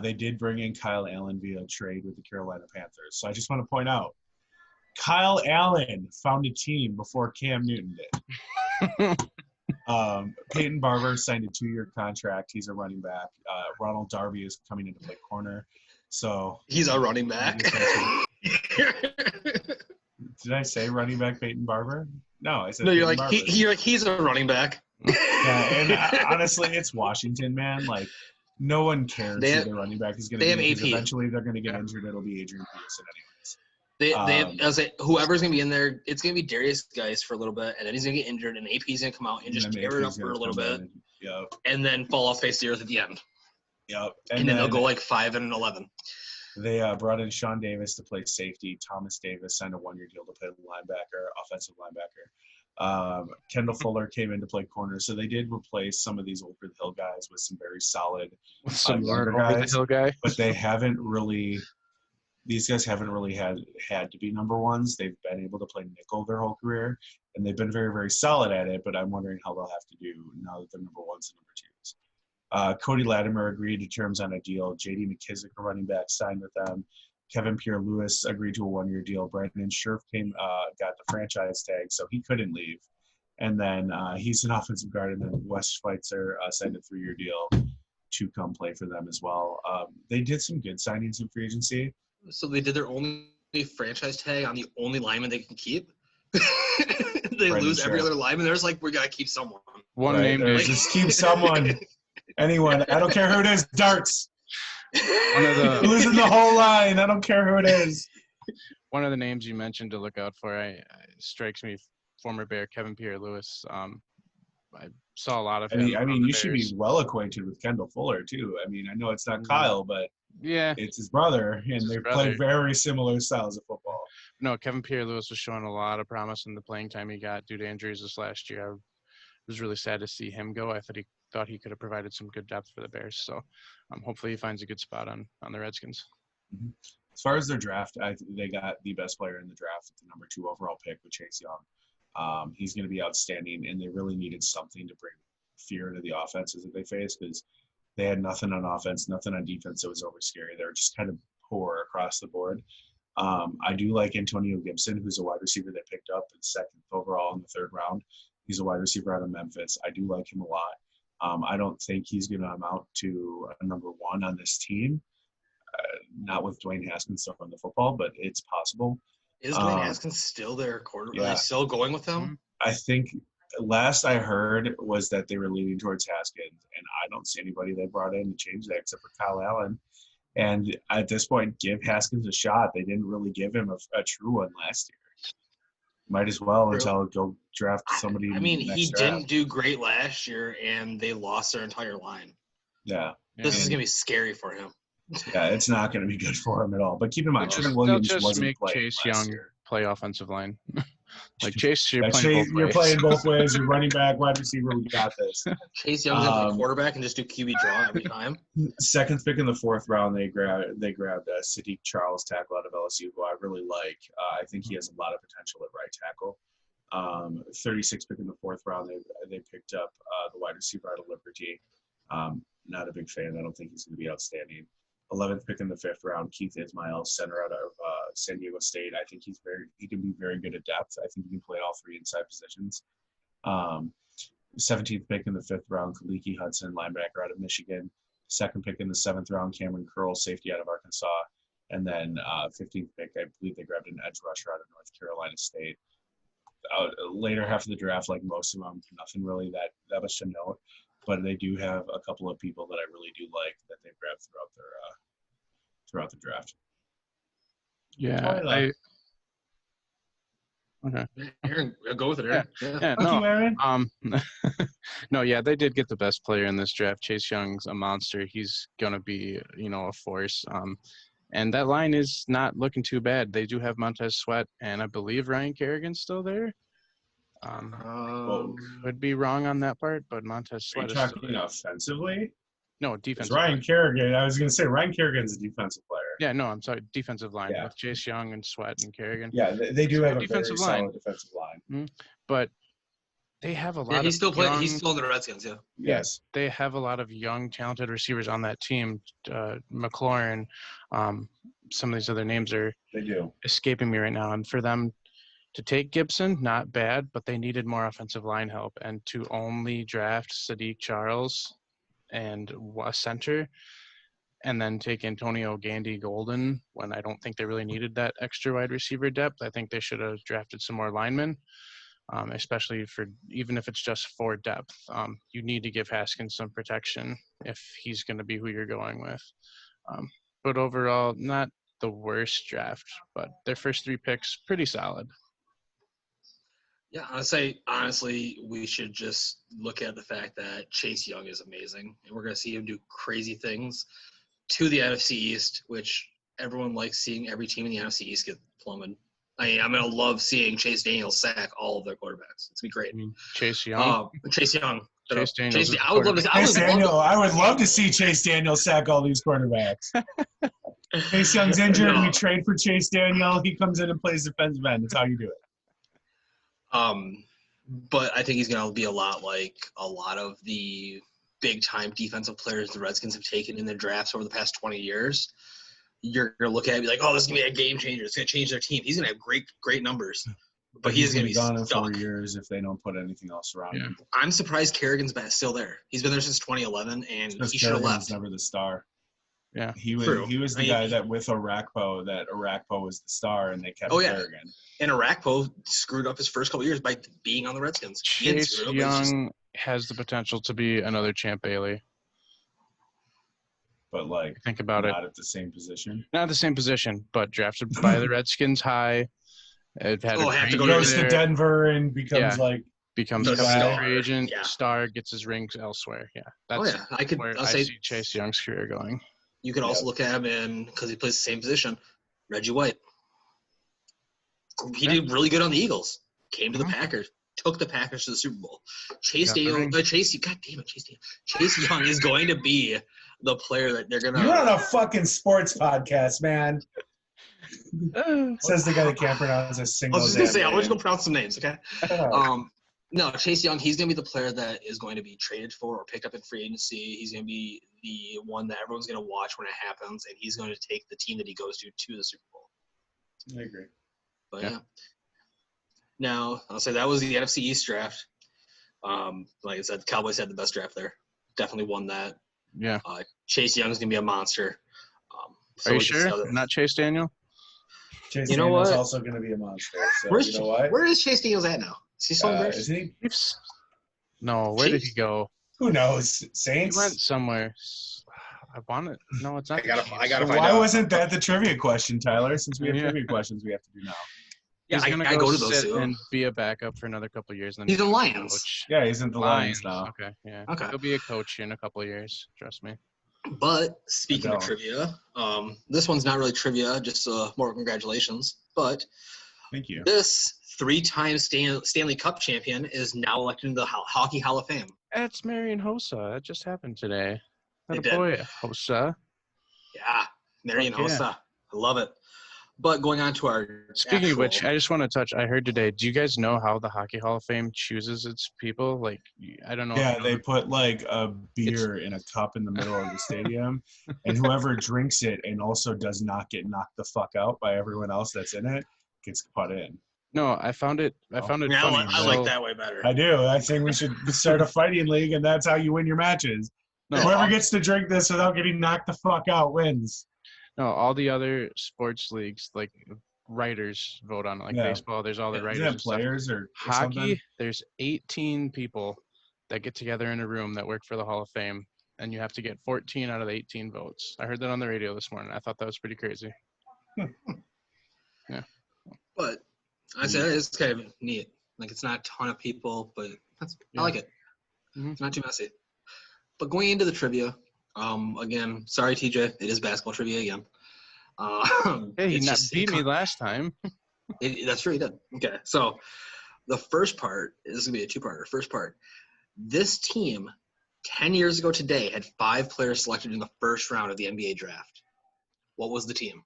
they did bring in Kyle Allen via trade with the Carolina Panthers. So I just want to point out, Kyle Allen found a team before Cam Newton did. Peyton Barber signed a 2-year contract. He's a running back. Ronald Darby is coming in to play corner. So he's a running back. Did I say running back Peyton Barber? No, I said no. You're Peyton like Barber. he's a running back. Yeah, and honestly, it's Washington, man. Like, no one cares who the running back is going to be. They have AP. Eventually, they're going to get injured. It'll be Adrian Peterson anyways. They have, whoever's going to be in there, it's going to be Darius Geis for a a little bit, and then he's going to get injured, and AP's going to come out and just tear it up for a little bit, and then fall off face the earth at the end. Yep. And then they'll go like 5-11. They brought in Sean Davis to play safety. Thomas Davis signed a 1-year deal to play linebacker, offensive linebacker. Kendall Fuller came in to play corner. So they did replace some of these over-the-hill guys with some very solid younger guys. But they haven't really – these guys haven't really had to be number ones. They've been able to play nickel their whole career, and they've been very, very solid at it. But I'm wondering how they'll have to do now that they're number ones and number 2s. Cody Latimer agreed to terms on a deal. J.D. McKissick, a running back, signed with them. Kevin Pierre-Louis agreed to a 1-year deal. Brandon Scherf got the franchise tag, so he couldn't leave. And then he's an offensive guard. And then Wes Schweitzer signed a 3-year deal to come play for them as well. They did some good signings in free agency. So they did their only franchise tag on the only lineman they can keep. They lose every other lineman. They're just like, we got to keep someone. One name. Just keep someone. Anyone. I don't care who it is. Darts. Losing the whole line. I don't care who it is. One of the names you mentioned to look out for strikes me, former Bear Kevin Pierre-Louis. I saw a lot of him. I mean, you should be well acquainted with Kendall Fuller too. I mean, I know it's not Kyle, but yeah, it's his brother, and they play very similar styles of football. No, Kevin Pierre-Louis was showing a lot of promise in the playing time he got due to injuries this last year. I was really sad to see him go. I thought he could have provided some good depth for the Bears. So hopefully he finds a good spot on the Redskins. Mm-hmm. As far as their draft, they got the best player in the draft at the number 2 overall pick with Chase Young. He's going to be outstanding, and they really needed something to bring fear into the offenses that they faced because they had nothing on offense, nothing on defense that was over scary. They were just kind of poor across the board. I do like Antonio Gibson, who's a wide receiver they picked up in 2nd overall in the 3rd round. He's a wide receiver out of Memphis. I do like him a lot. I don't think he's going to amount to a number 1 on this team. Not with Dwayne Haskins still on the football, but it's possible. Is Dwayne Haskins still their quarterback? Yeah. Are they still going with him? I think last I heard was that they were leaning towards Haskins, and I don't see anybody they brought in to change that except for Kyle Allen. And at this point, give Haskins a shot. They didn't really give him a true one last year. Might as well until go draft somebody. I mean, he didn't do great last year, and they lost their entire line. Yeah. This is going to be scary for him. Yeah, it's not going to be good for him at all. But keep in mind, Trent Williams wasn't playing Chase Young year. Play offensive line. Like Chase, you're playing both ways. You're running back, wide receiver. We got this. Chase Young's going to play quarterback and just do QB draw every time. 2nd pick in the 4th round, they grabbed Sadiq Charles, tackle out of LSU, who I really like. I think he has a lot of potential at right tackle. 36th pick in the 4th round, they picked up the wide receiver out of Liberty. Not a big fan. I don't think he's going to be outstanding. 11th pick in the 5th round, Keith Ismail, center out of San Diego State. I think he can be very good at depth. I think he can play all 3 inside positions. 17th pick in the 5th round, Kaliki Hudson, linebacker out of Michigan. 2nd pick in the 7th round, Cameron Curl, safety out of Arkansas. And then 15th pick, I believe they grabbed an edge rusher out of North Carolina State. Later half of the draft, like most of them, nothing really that much to note. but they do have a couple of people that I really do like that they've grabbed throughout the draft. Yeah, okay. Aaron, go with it, Aaron. Yeah. Yeah, Fuck you, Aaron. no, yeah, they did get the best player in this draft. Chase Young's a monster. He's gonna be, a force. And that line is not looking too bad. They do have Montez Sweat, and I believe Ryan Kerrigan's still there. Could be wrong on that part, but Montez Are Sweat you is still talking there. offensively? No, It's defensive Ryan line. Kerrigan. I was going to say Ryan Kerrigan's a defensive player. Yeah, no, I'm sorry, defensive line Yeah. with Chase Young and Sweat and Kerrigan. Yeah, they do have a defensive very line. solid defensive line. But they have a lot he's of still He's still in the Redskins. Yeah. Yes. They have a lot of young, talented receivers on that team. McLaurin, some of these other names are They do. escaping me right now. And for them to take Gibson, not bad, but they needed more offensive line help. And to only draft Sadiq Charles and a center, and then take Antonio Gandy Golden when I don't think they really needed that extra wide receiver depth. I think they should have drafted some more linemen, especially even if it's just for depth. You need to give Haskins some protection if he's going to be who you're going with. But overall, not the worst draft, but their first 3 picks, pretty solid. Yeah, I'd say, honestly, we should just look at the fact that Chase Young is amazing, and we're going to see him do crazy things to the NFC East, which everyone likes seeing every team in the NFC East get plummeted. I mean, I'm going to love seeing Chase Daniel sack all of their quarterbacks. It's going to be great. Chase Young? Chase Young. Chase Daniels. I would love to see. I would love to see Chase Daniel sack all these quarterbacks. Chase Young's injured. No. We trade for Chase Daniel. He comes in and plays defensive end. That's how you do it. But I think he's going to be a lot like a lot of the big-time defensive players the Redskins have taken in their drafts over the past 20 years. You're going to look at it and be like, oh, this is going to be a game changer. It's going to change their team. He's going to have great numbers. But he's going to be gone in stuck. 4 years if they don't put anything else around him. I'm surprised Kerrigan's still there. He's been there since 2011, and he should have left. Never the star. Yeah, he was the guy that with Arakpo was the star, and they kept Kerrigan. And Arakpo screwed up his first couple of years by being on the Redskins. Chase Young has the potential to be another Champ Bailey. But think about not at the same position. Not the same position, but drafted by the Redskins high. It had goes to Denver and becomes a free agent, star, gets his rings elsewhere. Yeah, that's where I see Chase Young's career going. You could also look at him because he plays the same position, Reggie White. He did really good on the Eagles. Came to the Packers, took the Packers to the Super Bowl. Chase Young is going to be the player that they're gonna. You're on a fucking sports podcast, man. Says the guy that can't pronounce a single. I was just gonna say, I'll just go pronounce some names, okay? No, Chase Young, he's going to be the player that is going to be traded for or picked up in free agency. He's going to be the one that everyone's going to watch when it happens, and he's going to take the team that he goes to the Super Bowl. I agree. But yeah. Now, I'll say that was the NFC East draft. Like I said, the Cowboys had the best draft there. Definitely won that. Yeah. Chase Young's going to be a monster. Are you sure? Not Chase Daniel? Chase Daniel's also going to be a monster. So where is Chase Daniels at now? Is he still in Bears? Is he? No, where did he go? Who knows? Saints? He went somewhere. I want it. No, it's not. I gotta find out. Why wasn't that the trivia question, Tyler? Since we have trivia questions we have to do now. Yeah, he's gonna go to those two and be a backup for another couple of years. And then he's in Lions. Coach. Yeah, he's in the Lions now. Okay, yeah. Okay. He'll be a coach in a couple of years. Trust me. But speaking of trivia, this one's not really trivia, just more congratulations. But thank you. This 3-time Stanley Cup champion is now elected into the Hockey Hall of Fame. That's Marian Hossa. That just happened today. It boy, Hossa. Yeah, Marian Hossa. I love it. But going on to our Speaking of which, I just want to touch. I heard today. Do you guys know how the Hockey Hall of Fame chooses its people? Like, I don't know. Yeah, they put like a beer in a cup in the middle of the stadium, and whoever drinks it and also does not get knocked the fuck out by everyone else that's in it gets put in. No, I found it funny. I like that way better. I do. I think we should start a fighting league, and that's how you win your matches. No, whoever gets to drink this without getting knocked the fuck out wins. No, all the other sports leagues, like writers vote on it. Like baseball, there's all the writers. Is that players or hockey? Something? There's 18 people that get together in a room that work for the Hall of Fame, and you have to get 14 out of the 18 votes. I heard that on the radio this morning. I thought that was pretty crazy. Yeah. But I said it's kind of neat. Like, it's not a ton of people, but I like it. Mhm. It's not too messy. But going into the trivia, again, sorry, TJ, it is basketball trivia again. Hey, he beat me last time. That's true, he did. Okay, so the first part is going to be a two-parter. First part, this team 10 years ago today had 5 players selected in the first round of the NBA draft. What was the team?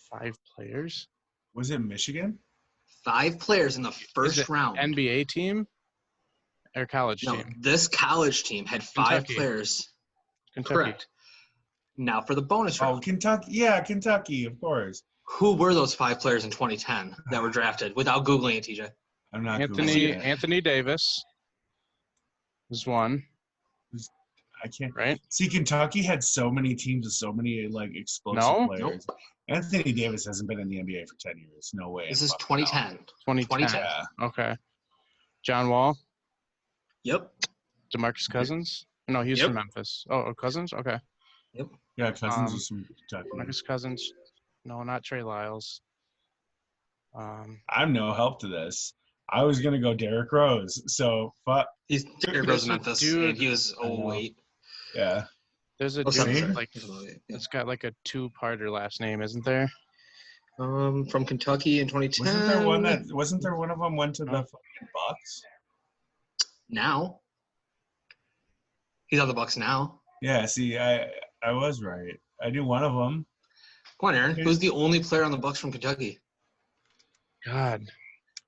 5 players? Was it Michigan? 5 players in the first Is it round. NBA team or college No, team? this college team had 5 Kentucky. players. Kentucky. Correct. Now for the bonus round. Oh, Kentucky. Yeah, Kentucky, of course. Who were those 5 players in 2010 that were drafted without Googling it, TJ? I'm not Anthony Davis is one. I can't. Right? See, Kentucky had so many teams with so many like explosive No? players. Anthony Davis hasn't been in the NBA for 10 years. No way. This is 2010. 2010. Yeah. Okay. John Wall, Yep. DeMarcus Cousins. No, he's Yep. from Memphis. Oh, Cousins? Okay. Yeah, Cousins was from Kentucky. DeMarcus Cousins. No, not Trey Lyles. I'm no help to this. I was gonna go Derrick Rose. So fuck. He's Derrick Rose in Memphis, Dude. and he was I know. 08. Yeah. There's a Oh, dude sorry, See? like He's 08, yeah. it's got like a 2-parter last name, isn't there? From Kentucky in 2010. Wasn't there one of them went to the fucking Bucks? Now. He's on the Bucks now. Yeah, see, I was right. I knew one of them. Come on, Aaron. Who's the only player on the Bucks from Kentucky? God.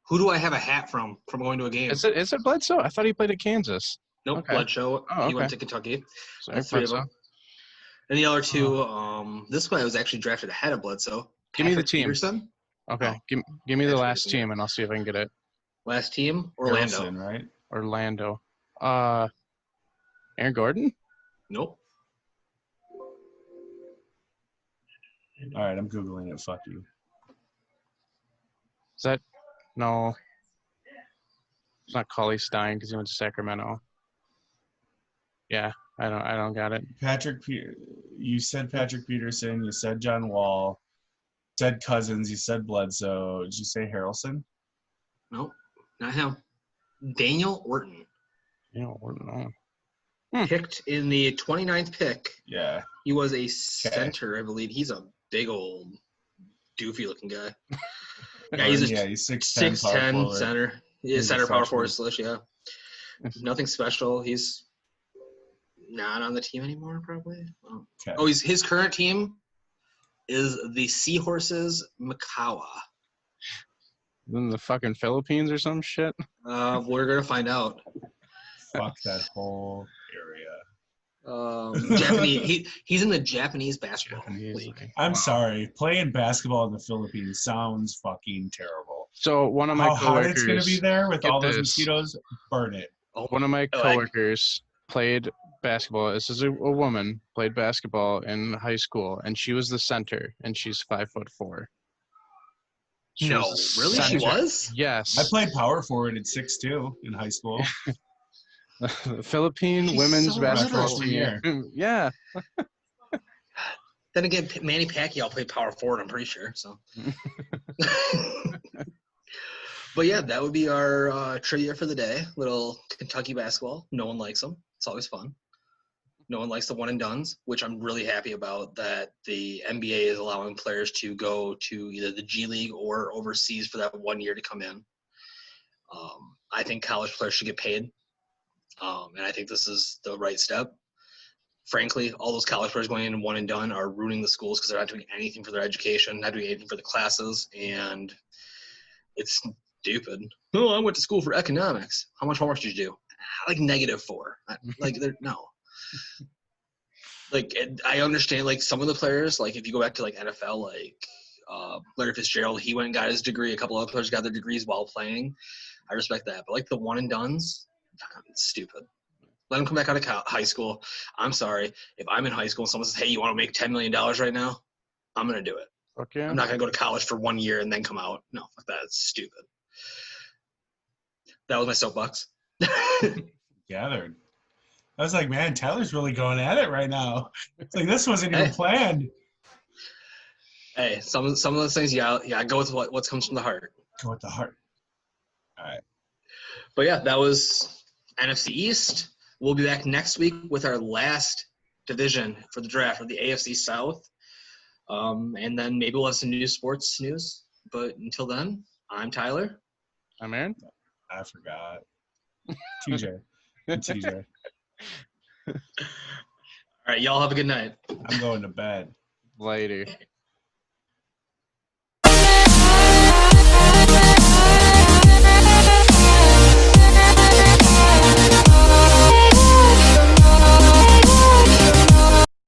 Who do I have a hat from going to a game? Is it Bledsoe? I thought he played at Kansas. Nope, okay. Bledsoe. Oh, He went okay. to Kentucky. Sorry, That's 3 of Bledsoe. them. And the other 2, this one was actually drafted ahead of Bledsoe. Give me the Patrick team. Peterson. Okay. Oh. Give me the Patrick last Peterson, team, and I'll see if I can get it. Last team, Orlando. Harrelson, right? Orlando. Aaron Gordon? Nope. All right, I'm googling it. Fuck you. Is that no? It's not Cauley Stein because he went to Sacramento. Yeah, I don't got it. You said Patrick Peterson. You said John Wall. Said Cousins. You said Bledsoe. Did you say Harrelson? Nope. Not him. Daniel Orton. No. Picked in the 29th pick. Yeah. He was a center, I believe. He's a big old doofy looking guy. Yeah, he's a he's 6'10", 6'10" center. He's He's a center power freshman. forward slash, yeah. Nothing special. He's not on the team anymore, probably. Oh, Okay. oh his current team is the Seahorses Macau. In the fucking Philippines or some shit. We're gonna find out. Fuck that whole area. Japanese. He's in the Japanese basketball league. I'm sorry. Playing basketball in the Philippines sounds fucking terrible. So one of my How hot it's coworkers. gonna be there with Get all those this. mosquitoes? Burn it. One of my Oh, coworkers played basketball. This is a woman played basketball in high school, and she was the center, and she's 5'4". She No, was the really? She center. was? Yes. I played power forward at 6'2" in high school. The Philippine She's women's so basketball little. team. Yeah. Then again, Manny Pacquiao played power forward, I'm pretty sure. So, but yeah, that would be our trivia for the day. Little Kentucky basketball. No one likes them. It's always fun. No one likes the one and dones, which I'm really happy about. That the NBA is allowing players to go to either the G League or overseas for that 1 year to come in. I think college players should get paid, and I think this is the right step. Frankly, all those college players going in one and done are ruining the schools because they're not doing anything for their education, not doing anything for the classes, and it's stupid. Oh, I went to school for economics. How much homework did you do? Like -4. Like, no. Like, I understand, like, some of the players, like, if you go back to, like, NFL, like, Larry Fitzgerald, he went and got his degree. A couple other players got their degrees while playing. I respect that. But, like, the one and dones, it's stupid. Let them come back out of high school. I'm sorry. If I'm in high school and someone says, hey, you want to make $10 million right now? I'm going to do it. Fuck yeah. I'm not going to go to college for 1 year and then come out. No, fuck that. It's stupid. That was my soapbox. Gathered. I was like, man, Tyler's really going at it right now. It's like this wasn't even Hey. planned. Hey, some of those things, yeah, go with what comes from the heart. Go with the heart. All right. But yeah, that was NFC East. We'll be back next week with our last division for the draft, or the AFC South. And then maybe we'll have some new sports news. But until then, I'm Tyler. I'm Aaron. I forgot. TJ. TJ. All right, y'all have a good night. I'm going to bed. Later.